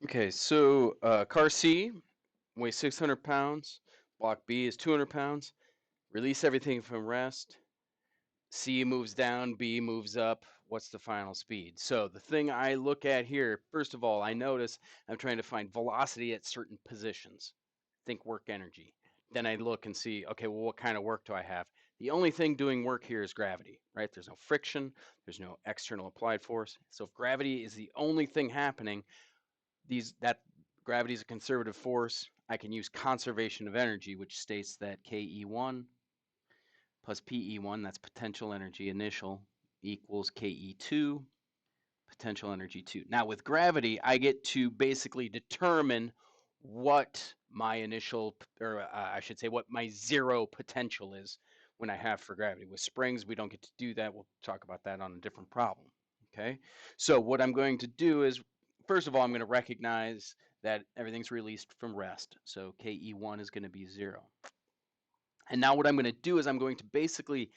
Okay, so car C weighs 600 pounds. Block B is 200 pounds. Release everything from rest. C moves down, B moves up. What's the final speed? So the thing I look at here, first of all, I notice I'm trying to find velocity at certain positions. Think work energy. Then I look and see, okay, well, what kind of work do I have? The only thing doing work here is gravity, right? There's no friction, there's no external applied force. So if gravity is the only thing happening, that gravity is a conservative force. I can use conservation of energy, which states that KE1 plus PE1, that's potential energy initial, equals KE2, potential energy 2. Now with gravity, I get to basically determine what my initial, or I should say, what my zero potential is when I have for gravity. With springs, we don't get to do that. We'll talk about that on a different problem. Okay, so what I'm going to do is, first of all, I'm going to recognize that everything's released from rest. So KE1 is going to be 0. And now what I'm going to do is I'm going to basically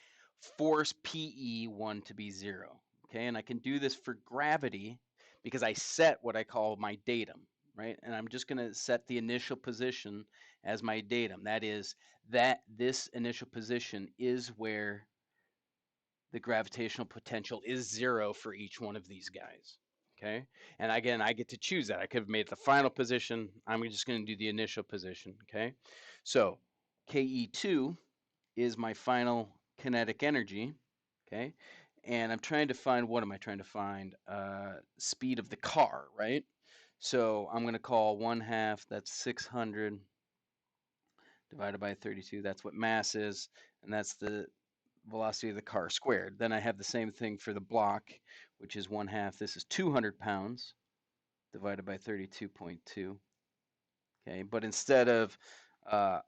force PE1 to be 0. Okay, and I can do this for gravity because I set what I call my datum, right? And I'm just going to set the initial position as my datum. That is, that this initial position is where the gravitational potential is 0 for each one of these guys. Okay, and again, I get to choose that. I could have made it the final position. I'm just going to do the initial position. Okay, so KE2 is my final kinetic energy. Okay, and I'm trying to find, what am I trying to find? Speed of the car, right? So I'm going to call 1/2, that's 600 divided by 32. That's what mass is, and that's the velocity of the car squared. Then I have the same thing for the block, which is 1/2. This is 200 pounds divided by 32.2. Okay, but instead of uh,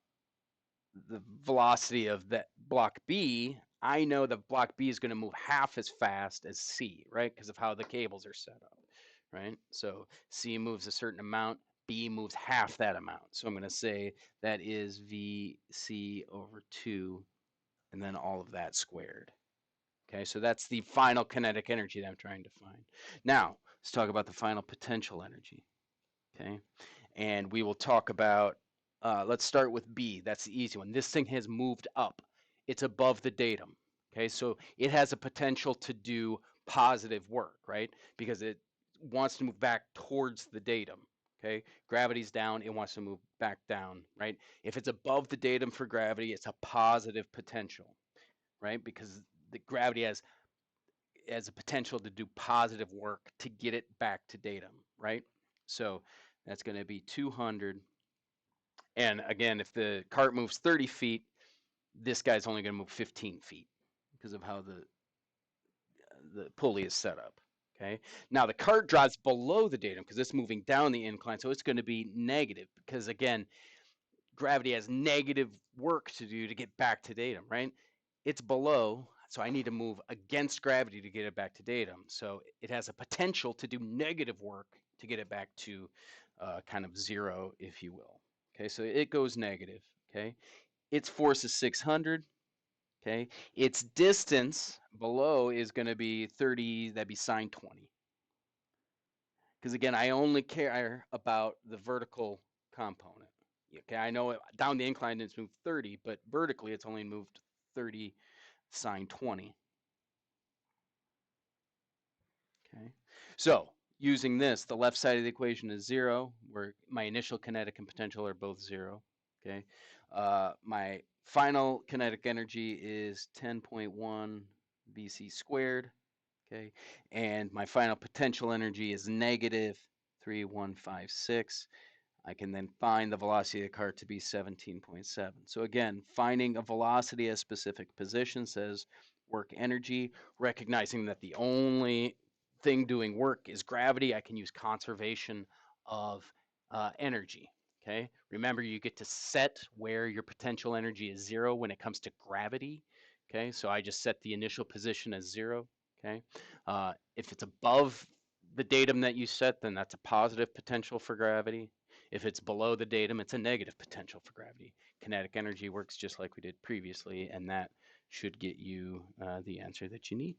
the velocity of that block B, I know that block B is going to move half as fast as C, right? Because of how the cables are set up, right? So C moves a certain amount, B moves half that amount. So I'm going to say that is VC over 2, and then all of that squared. Okay, so that's the final kinetic energy that I'm trying to find. Now, let's talk about the final potential energy. Okay, and we will talk about, let's start with B. That's the easy one. This thing has moved up. It's above the datum. Okay, so it has a potential to do positive work, right? Because it wants to move back towards the datum. Okay, gravity's down, it wants to move back down, right? If it's above the datum for gravity, it's a positive potential, right? Because the gravity has a potential to do positive work to get it back to datum, right? So that's going to be 200. And again, if the cart moves 30 feet, this guy's only going to move 15 feet because of how the pulley is set up. Okay. Now the cart drops below the datum because it's moving down the incline, so it's going to be negative because again, gravity has negative work to do to get back to datum, right? It's below, so I need to move against gravity to get it back to datum. So it has a potential to do negative work to get it back to kind of 0, if you will. Okay, so it goes negative. Okay, its force is 600. Okay, its distance below is going to be 30. That'd be sine 20. Because again, I only care about the vertical component. Okay, I know down the incline it's moved 30, but vertically it's only moved 30 sine 20. Okay, so using this, the left side of the equation is 0, where my initial kinetic and potential are both 0. Okay, my final kinetic energy is 10.1 VC squared. Okay, and my final potential energy is negative 3156. I can then find the velocity of the cart to be 17.7. So again, finding a velocity at a specific position says work energy, recognizing that the only thing doing work is gravity. I can use conservation of energy. Okay, remember you get to set where your potential energy is 0 when it comes to gravity. Okay, so I just set the initial position as 0. Okay, if it's above the datum that you set, then that's a positive potential for gravity. If it's below the datum, it's a negative potential for gravity. Kinetic energy works just like we did previously, and that should get you the answer that you need.